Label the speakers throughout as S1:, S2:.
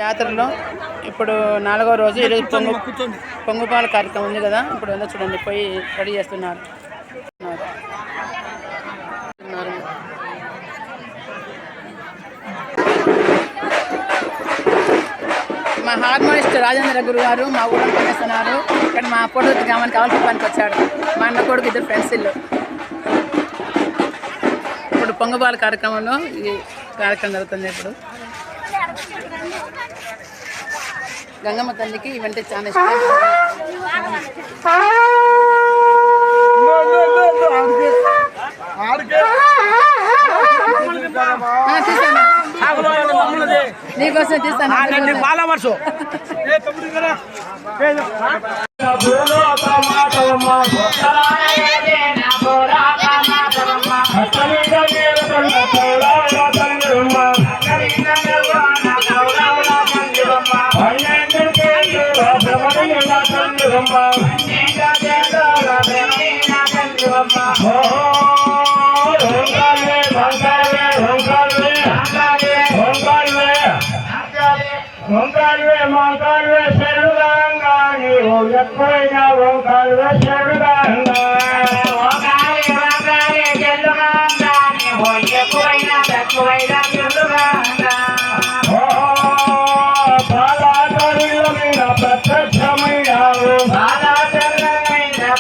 S1: జాతరలో ఇప్పుడు 4వ రోజు ఈరోజు పొంగుపాల కార్యక్రమం ఉంది కదా. ఇప్పుడు ఏదో చూడండి పోయి రెడీ చేస్తున్నారు. మా హార్మోనిస్ట్ రాజేంద్ర గురు గారు మా ఊళ్ళో పనిచేస్తున్నారు. ఇక్కడ మా ఫోటో గ్రామానికి కావాల్సిన పనికి వచ్చాడు. మా అన్న కొడుకు ఇద్దరు ఫ్రెండ్స్ ఇల్లు. ఇప్పుడు పొంగుపాల కార్యక్రమంలో ఈ కార్యక్రమం జరుగుతుంది. ఇప్పుడు గంగమ్మ తల్లికి ఇవంటే చాలా ఇష్టం. నీకోసం తీస్తాను.
S2: మంగళవే శరుగంగా నీవు ఎప్పుడైనా వంగళవే శరుగంగా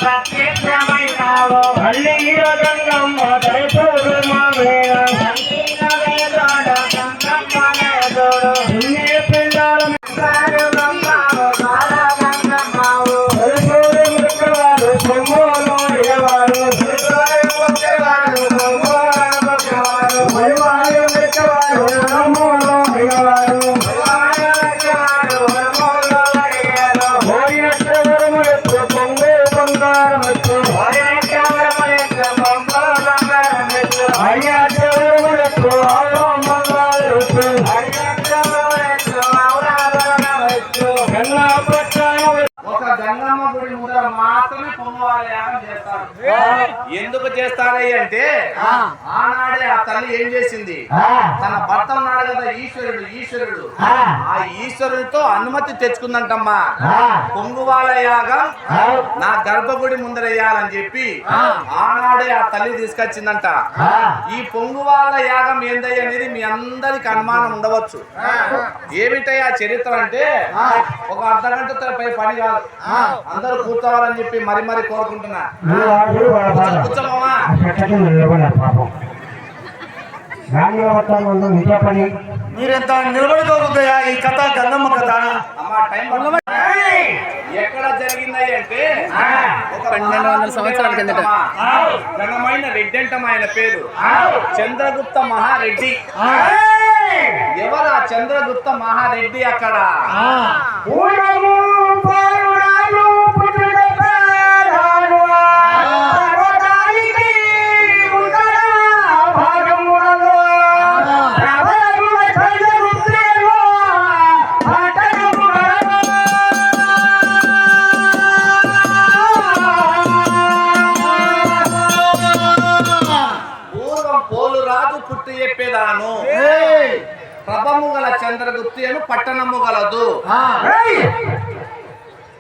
S2: ప్రత్యక్షమైనావు మళ్ళీ గంగమ్మ దయచూడు మా
S3: గంగమ్మ గుడి ముందర మాత్రమే పొంగువాల యాగం చేస్తారు. ఎందుకు చేస్తారై అంటే ఆనాడే ఆ తల్లి ఏం చేసింది, తన భర్త ఉన్నాడు కదా ఈశ్వరుడు ఆ ఈశ్వరుడితో అనుమతి తెచ్చుకుందంటమ్మా. పొంగువాల యాగం నా గర్భగుడి ముందర వేయాలని చెప్పి ఆనాడే ఆ తల్లి తీసుకొచ్చిందంట. ఈ పొంగువాల యాగం ఏందయ్య అనేది మీ అందరికి అనుమానం ఉండవచ్చు. ఏమిటయ్యా చరిత్ర అంటే ఒక అర్ధగంట పై పని కాదు, అందరూ కూర్చోవాలని చెప్పి మరి కోరుకుంటున్నా. కూర్చోమా.
S2: మీరెంత నిలబడుకోకూడదయా ఈ కథ గంగమ్మ కథ.
S3: ఎక్కడ జరిగింది అంటే
S1: 1200 సంవత్సరాల కిందట
S3: ఘనమైన రెడ్డి అంటం ఆయన పేరు చంద్రగుప్త మహారెడ్డి. ఎవరా చంద్రగుప్త మహారెడ్డి? అక్కడ పుట్టి చెప్పేదాను ప్రభము గల చంద్రగుప్తి అను పట్టణము గలదు.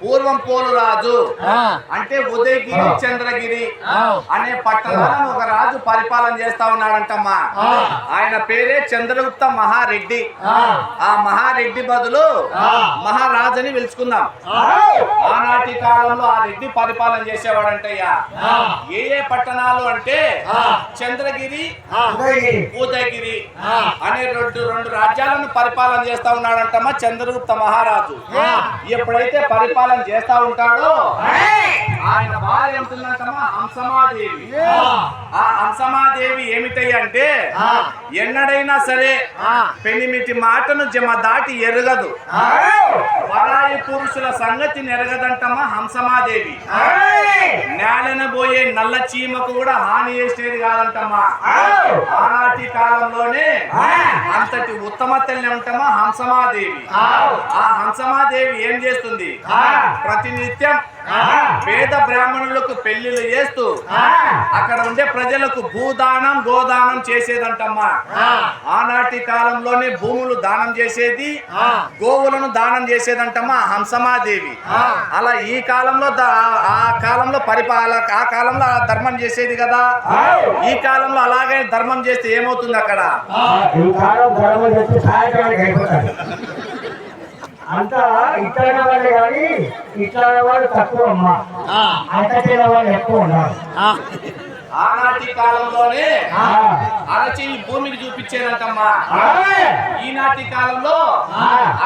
S3: పూర్వం పోలురాజు అంటే ఉదయగిరి చంద్రగిరి అనే పట్టణాలను ఒక రాజు పరిపాలన చేస్తా ఉన్నాడంటమ్మా. ఆయన పేరే చంద్రగుప్త మహారెడ్డి. ఆ మహారెడ్డి బదులు మహారాజుని పిలుచుకుందాం. ఆనాటి కాలంలో ఆ రెడ్డి పరిపాలన చేసేవాడంటయ్యా. ఏ పట్టణాలు అంటే చంద్రగిరి, ఉదయగిరి అనే రెండు రాజ్యాలను పరిపాలన చేస్తా ఉన్నాడంటమ్మా చంద్రగుప్త మహారాజు. ఎప్పుడైతే పరిపాలన చేస్తా ఉంటాడు ఆయన భార్య ఉంటుందంటమ్మా హంసమాదేవి. ఆ హంసమాదేవి ఏమిటయ్య అంటే ఎన్నడైనా సరే పెనిమిటి మాటను జమ దాటి ఎరగదు. పరాయి పురుషుల సంగతి నెరగదంటమ్మా హంసమాదేవి. నేలన పోయే నల్ల చీమకు కూడా హాని చేసేది కాదంటమ్మా. ఆనాటి కాలంలోనే అంతటి ఉత్తమ తల్లి ఉంటామా హంసమాదేవి. ఆ హంసమాదేవి ఏం చేస్తుంది, ప్రతినిత్యం పేద బ్రాహ్మణులకు పెళ్లిళ్ళు చేస్తూ అక్కడ ఉండే ప్రజలకు భూదానం గోదానం చేసేదంటమ్మా. ఆనాటి కాలంలోనే భూములు దానం చేసేది, గోవులను దానం చేసేదంటమ్మా హంసమాదేవి. అలా ఈ కాలంలో ఆ కాలంలో ఆ కాలంలో ధర్మం చేసేది కదా. ఈ కాలంలో అలాగే ధర్మం చేస్తే ఏమవుతుంది అక్కడ?
S2: అంతా ఇట్లా వాళ్ళే కానీ ఇట్లా వాళ్ళు తక్కువ అమ్మా, అంత వాళ్ళు ఎక్కువ ఉన్నారు.
S3: ఆనాటి కాలంలోనే అరచేయి భూమికి చూపించేదంటమ్మా. ఈనాటి కాలంలో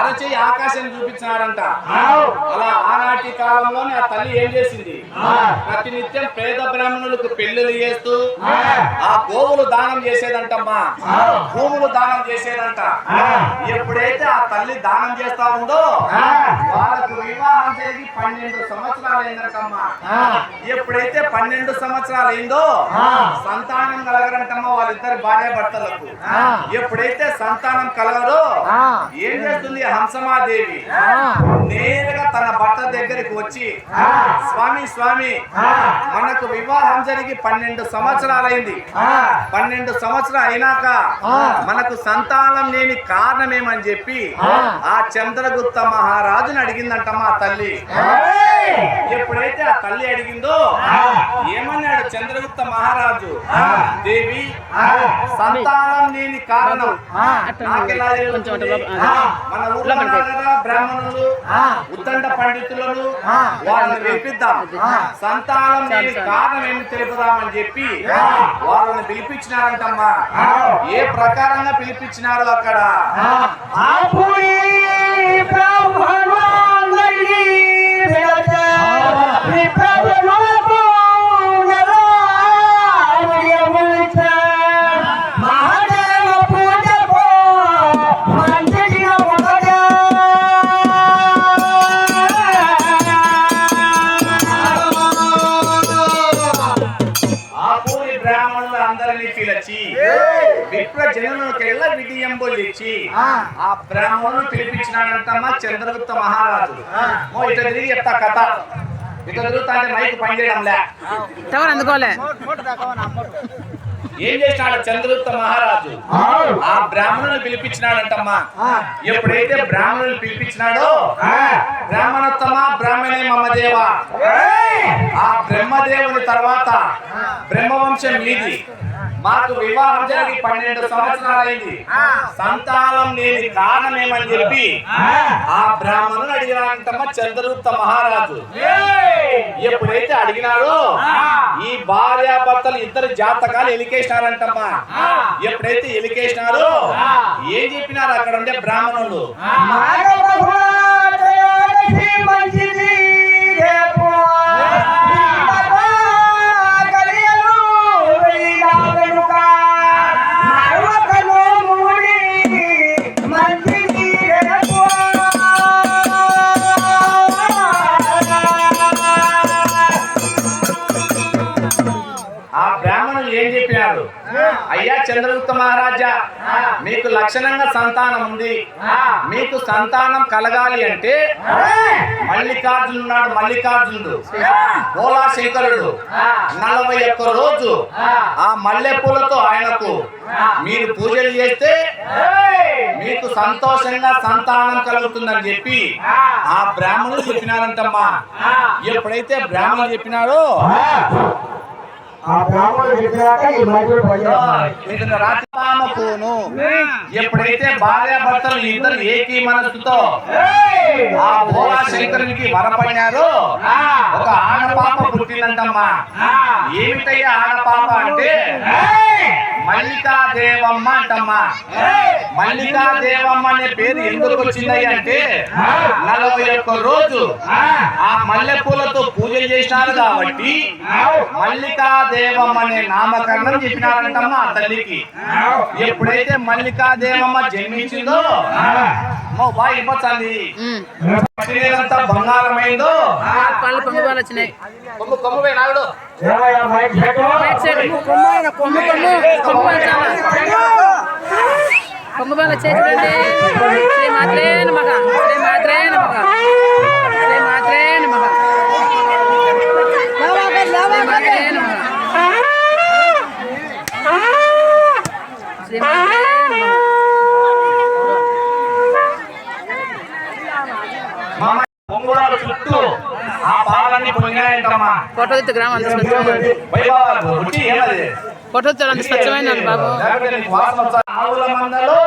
S3: అరచేయి ఆకాశాన్ని చూపించారంట. అలా ఆనాటి కాలంలోనే ఆ తల్లి ఏం చేసింది? ప్రతినిత్యం పేద బ్రాహ్మణులకు పెళ్లిళ్ళు చేస్తూ ఆ గోవులు దానం చేసేదంటమ్మా, భూములు దానం చేసేదంట. ఎప్పుడైతే ఆ తల్లి దానం చేస్తా ఉందో వాళ్ళకు వివాహం జరిగి 12 సంవత్సరాలు అయిందంటమ్మా. ఎప్పుడైతే 12 సంవత్సరాలు అయిందో సంతానం కలగరంటమ్మా వాళ్ళిద్దరు భార్య భర్తలకు. ఎప్పుడైతే సంతానం కలగరో ఏం చేస్తుంది హంసమాదేవి? నేరుగా తన భర్త దగ్గరికి వచ్చి, స్వామి స్వామి మనకు వివాహం జరిగి 12 సంవత్సరాలైంది, 12 సంవత్సరాలు అయినాక మనకు సంతానం లేని కారణమేమని చెప్పి ఆ చంద్రగుప్త మహారాజుని అడిగిందంటమ్మా తల్లి. ఎప్పుడైతే ఆ తల్లి అడిగిందో ఏమన్నాడు చంద్రగుప్త మహారాజు? దేవి, సంతానం లేని కారణం నాకెలా తెలుస్తుంది? మన ఊర్లో బ్రాహ్మణులు ఉద్దండ పండితులను వాళ్ళని పిలిపిద్దాం, సంతానం లేని కారణం ఏమి తెలుపుదామని చెప్పి వాళ్ళని పిలిపించినారంటమ్మా. ఏ ప్రకారంగా పిలిపించినారు అక్కడ? విప్రజనులకెల్లా విధియంబులిచ్చి ఆ బ్రాహ్మణులు పిలిపించినాడంటమ్మా చంద్రగుప్త మహారాజు. ఇట్లా తిరిగి చెప్తా కథ. ఇట్లా తిరుగుతా అంటే మైక్ పనిచేయడంలే,
S1: అందుకోలే.
S3: ఏం చేసినాడు చంద్రగుప్త మహారాజు? ఆ బ్రాహ్మణులు పిలిపించినాడంటమ్మా. ఎప్పుడైతే బ్రాహ్మణులు పిలిపించినాడో, బ్రాహ్మణోత్తమ బ్రాహ్మణే మమదేవ, ఆ బ్రహ్మదేవుని తర్వాత బ్రహ్మవంశం మీది, మాకు వివాహం జరిగి 12 సంవత్సరాలైంది, సంతానం లేని కారణమేమని చెప్పి ఆ బ్రాహ్మణుని అడిగినాడంటమ్మా చంద్రగుప్త మహారాజు. ఎప్పుడైతే అడిగినాడో ఈ భార్యాభర్తలు ఇద్దరు జాతకాలు ఎలికేసినారంటమ్మా. ఎప్పుడైతే ఎలికేసినారో ఏం చెప్పినారు అక్కడ ఉండే బ్రాహ్మణులు? ఏం చెప్పినారు? అయ్యా చంద్రగుప్త మహారాజా, మీకు లక్షణంగా సంతానం ఉంది, మీకు సంతానం కలగాలి అంటే మల్లికార్జునుడు ఉన్నాడు, మల్లికార్జునుడు భోళాశంకరుడు 41 రోజు ఆ మల్లె పూలతో ఆయనకు మీరు పూజలు చేస్తే మీకు సంతోషంగా సంతానం కలుగుతుందని చెప్పి ఆ బ్రాహ్మణులు చెప్పినారంటమ్మా. ఎప్పుడైతే బ్రాహ్మణులు చెప్పినారో ఎప్పుడైతే భార్యాభర్తలు ఇద్దరు ఏకీ మనస్సుతో ఆ భోళా శంకరునికి వరపడినారో ఒక ఆడపాప పుట్టిందంటమ్మా. ఏమిటయ్యా ఆడపాప అంటే మల్లికాదేవమ్మ అంటమ్మా. మల్లికాదేవమ్మ అనే పేరు ఎందుకు వచ్చింది అంటే 41 రోజు ఆ మల్లె పూలతో పూజలు చేసినారు కాబట్టి మల్లికాదేవమ్మ అనే నామకరణం చెప్పినారంటమ్మా ఆ తల్లికి. ఎప్పుడైతే మల్లికాదేవమ్మ జన్మించిందో బాగా ఇవ్వచ్చండి, పట్టినంతా బంగారమైందో
S1: పళ్ళు కొమ్ముబాలు వచ్చినాయి.
S3: కొమ్ము పోయి నాడు
S1: కొమ్ముబాలు వచ్చేది శ్రీ మాత్రే నమః, శ్రీ మాత్రే నమః, శ్రీ మాత్రే నమః.
S3: మామ పొంగురాలు చుట్టూ ఆ పాలన్నీ పొంగినాయంటమ్మా.
S1: పొట్టొత్తి గ్రామం అంత స్వచ్ఛమైనది.
S3: వైభవాలు వచ్చి ఏమది
S1: పొట్టొత్తి అంత స్వచ్ఛమైనది బాబు.
S3: లేకపోతే నీకు వాసన వస్తా. ఆవుల మందలో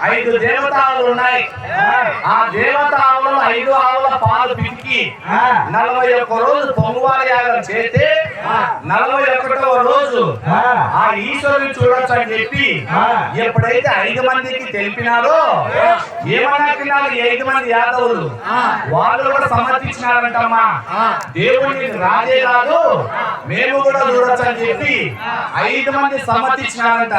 S3: 5 దేవత ఆవులు ఉన్నాయి. ఆ దేవత ఆవులు 5 ఆవుల పాలు పితికి 41 రోజు పొంగువాల యాగం చేస్తే 41వ రోజు ఆ ఈశ్వరుని చూడొచ్చు అని చెప్పి ఎప్పుడైతే 5 మందికి తెలిపినారో ఏమన్నా 5 మంది యాదవులు వాళ్ళు కూడా సమర్థించినారంటమ్మా. దేవుడిని రాజే కాదు మేము కూడా చూడొచ్చు అని చెప్పి 5 మంది సమర్థించినారంట.